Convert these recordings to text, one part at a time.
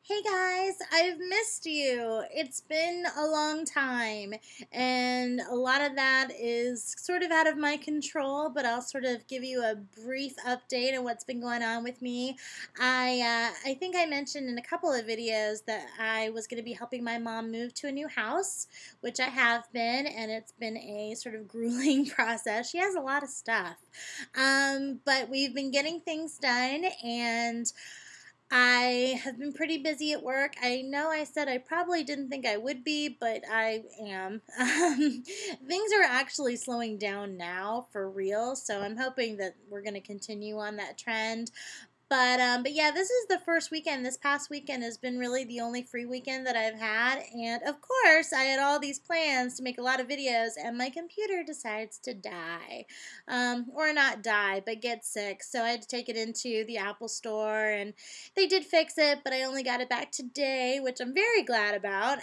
Hey guys, I've missed you. It's been a long time, and a lot of that is sort of out of my control, but I'll sort of give you a brief update on what's been going on with me. I think I mentioned in a couple of videos that I was going to be helping my mom move to a new house, which I have been, and it's been a sort of grueling process. She has a lot of stuff, but we've been getting things done, and I have been pretty busy at work. I know I said I probably didn't think I would be, but I am. Things are actually slowing down now for real, so I'm hoping that we're going to continue on that trend. But yeah, this is the first weekend. This past weekend has been really the only free weekend that I've had. And of course, I had all these plans to make a lot of videos, and my computer decides to die. Or not die, but get sick. So I had to take it into the Apple store, and they did fix it, but I only got it back today, which I'm very glad about.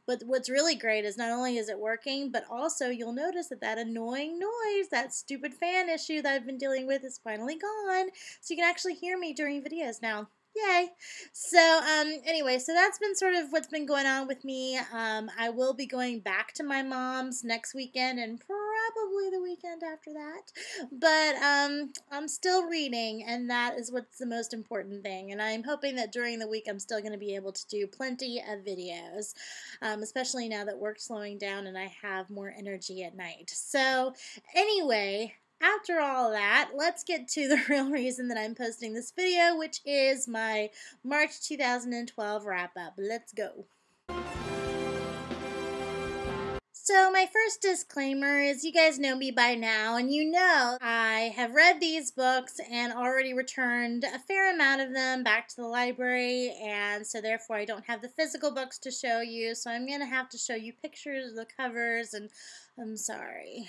But what's really great is not only is it working, but also you'll notice that that annoying noise, that stupid fan issue that I've been dealing with is finally gone. So you can actually hear me during videos now. Yay! So, anyway, so that's been sort of what's been going on with me. I will be going back to my mom's next weekend and probably the weekend after that. But, I'm still reading, and that is what's the most important thing. And I'm hoping that during the week I'm still going to be able to do plenty of videos, especially now that work's slowing down and I have more energy at night. So, anyway, after all that, let's get to the real reason that I'm posting this video, which is my March 2012 wrap-up. Let's go. So my first disclaimer is you guys know me by now, and you know I have read these books and already returned a fair amount of them back to the library, and so therefore I don't have the physical books to show you, so I'm going to have to show you pictures of the covers, and I'm sorry.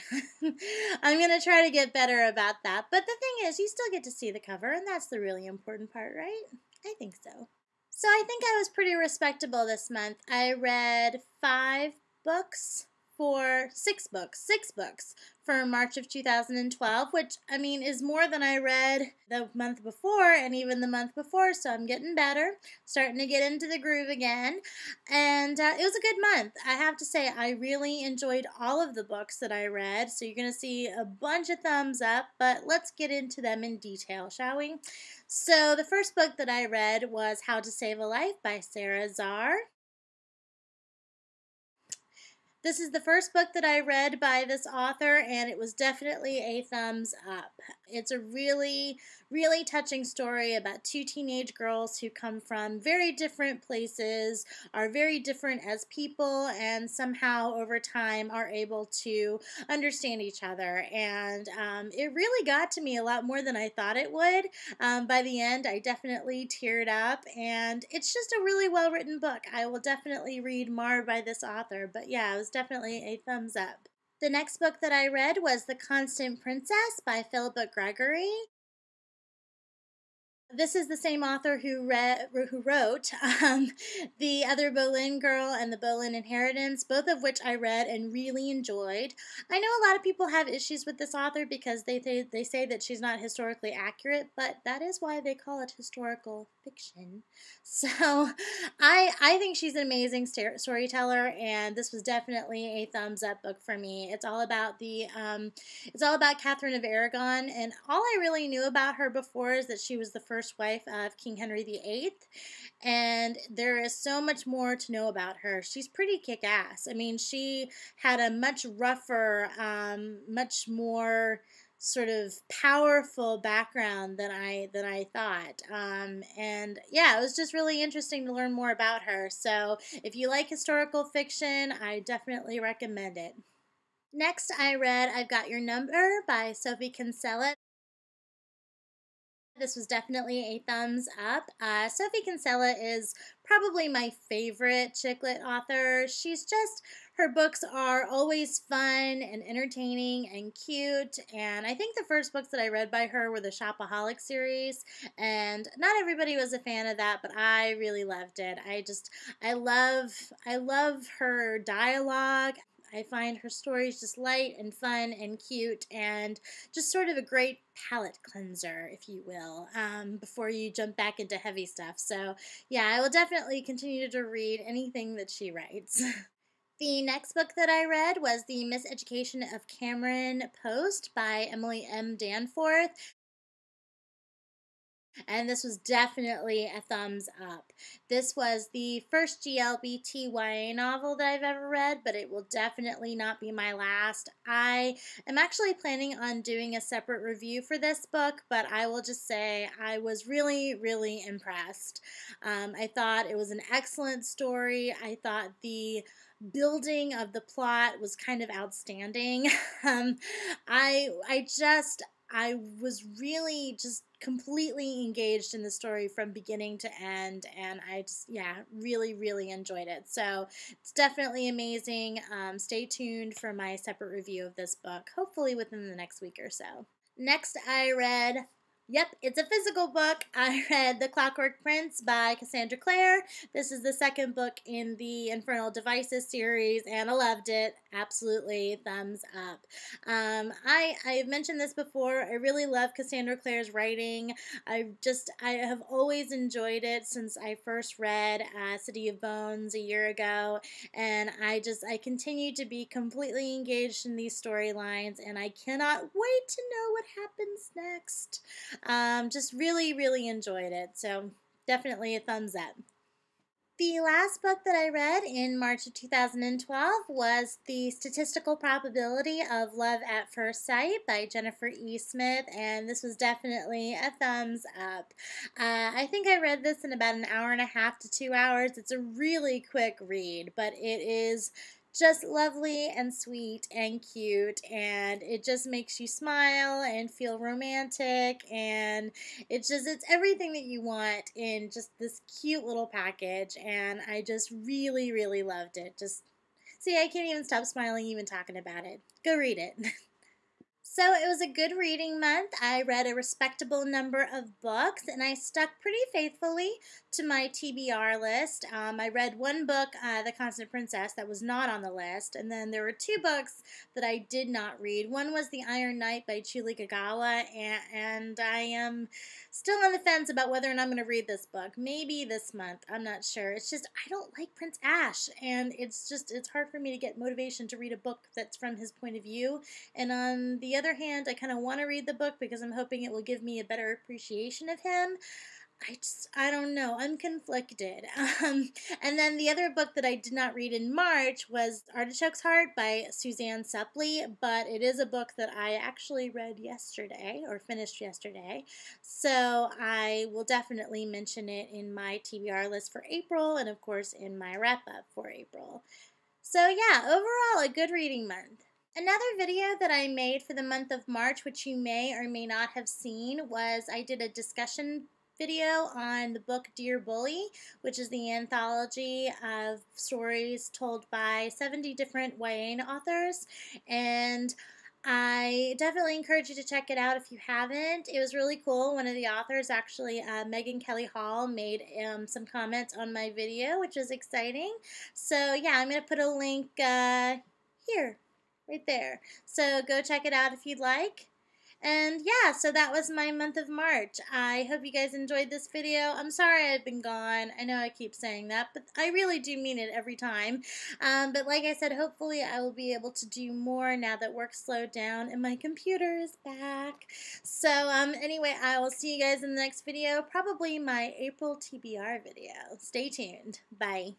I'm going to try to get better about that, but the thing is, you still get to see the cover, and that's the really important part, right? I think so. So I think I was pretty respectable this month. I read 6 books for March of 2012, which, I mean, is more than I read the month before and even the month before, so I'm getting better, starting to get into the groove again, and it was a good month. I have to say, I really enjoyed all of the books that I read, so you're going to see a bunch of thumbs up, but let's get into them in detail, shall we? So the first book that I read was How to Save a Life by Sara Zarr. This is the first book that I read by this author, and it was definitely a thumbs up. It's a really, really touching story about two teenage girls who come from very different places, are very different as people, and somehow over time are able to understand each other. And it really got to me a lot more than I thought it would. By the end, I definitely teared up, and it's just a really well-written book. I will definitely read more by this author, but yeah, it was definitely a thumbs up. The next book that I read was The Constant Princess by Philippa Gregory. This is the same author who wrote The Other Boleyn Girl and The Boleyn Inheritance, both of which I read and really enjoyed. I know a lot of people have issues with this author because they say that she's not historically accurate, but that is why they call it historical fiction. So I think she's an amazing storyteller, and this was definitely a thumbs up book for me. It's all about Catherine of Aragon, and all I really knew about her before is that she was the first wife of King Henry VIII, and there is so much more to know about her. She's pretty kick-ass. I mean, she had a much rougher, much more sort of powerful background than I thought, and yeah, it was just really interesting to learn more about her. So if you like historical fiction, I definitely recommend it. Next, I read I've Got Your Number by Sophie Kinsella. This was definitely a thumbs up. Sophie Kinsella is probably my favorite chick lit author. Her books are always fun and entertaining and cute, and I think the first books that I read by her were the Shopaholic series, and not everybody was a fan of that, but I really loved it. I love her dialogue. I find her stories just light and fun and cute and just sort of a great palate cleanser, if you will, before you jump back into heavy stuff. So, yeah, I will definitely continue to read anything that she writes. The next book that I read was The Miseducation of Cameron Post by Emily M. Danforth. And this was definitely a thumbs up. This was the first GLBTYA novel that I've ever read, but it will definitely not be my last. I am actually planning on doing a separate review for this book, but I will just say I was really, really impressed. I thought it was an excellent story. I thought the building of the plot was kind of outstanding. I was really just completely engaged in the story from beginning to end, and I just, yeah, really, really enjoyed it. So it's definitely amazing. Stay tuned for my separate review of this book, hopefully within the next week or so. Next, I read, yep, it's a physical book. I read The Clockwork Prince by Cassandra Clare. This is the second book in the Infernal Devices series, and I loved it. Absolutely, thumbs up. I've mentioned this before. I really love Cassandra Clare's writing. I have always enjoyed it since I first read City of Bones a year ago, and I continue to be completely engaged in these storylines, and I cannot wait to know what happens next. Just really, really enjoyed it. So definitely a thumbs up. The last book that I read in March of 2012 was The Statistical Probability of Love at First Sight by Jennifer E. Smith, and this was definitely a thumbs up. I think I read this in about an hour and a half to 2 hours. It's a really quick read, but it is just lovely and sweet and cute, and it just makes you smile and feel romantic, and it's everything that you want in just this cute little package, and I just really, really loved it. Just see, I can't even stop smiling even talking about it. Go read it. So it was a good reading month. I read a respectable number of books, and I stuck pretty faithfully to my TBR list. I read one book, The Constant Princess, that was not on the list, and then there were two books that I did not read. One was The Iron Knight by Chuli Kagawa, and I am still on the fence about whether or not I'm going to read this book. Maybe this month. I'm not sure. It's just, I don't like Prince Ash, and it's hard for me to get motivation to read a book that's from his point of view. And on the other hand, I kind of want to read the book because I'm hoping it will give me a better appreciation of him. I don't know. I'm conflicted. And then the other book that I did not read in March was Artichoke's Heart by Suzanne Suplee, but it is a book that I actually read yesterday, or finished yesterday, so I will definitely mention it in my TBR list for April, and of course in my wrap-up for April. So yeah, overall a good reading month. Another video that I made for the month of March, which you may or may not have seen, was I did a discussion video on the book Dear Bully, which is the anthology of stories told by 70 different YA authors, and I definitely encourage you to check it out if you haven't. It was really cool. One of the authors, actually, Megan Kelly Hall, made some comments on my video, which is exciting. So yeah, I'm going to put a link here, right there. So go check it out if you'd like. And yeah, so that was my month of March. I hope you guys enjoyed this video. I'm sorry I've been gone. I know I keep saying that, but I really do mean it every time. But like I said, hopefully I will be able to do more now that work slowed down and my computer is back. So anyway, I will see you guys in the next video, probably my April TBR video. Stay tuned. Bye.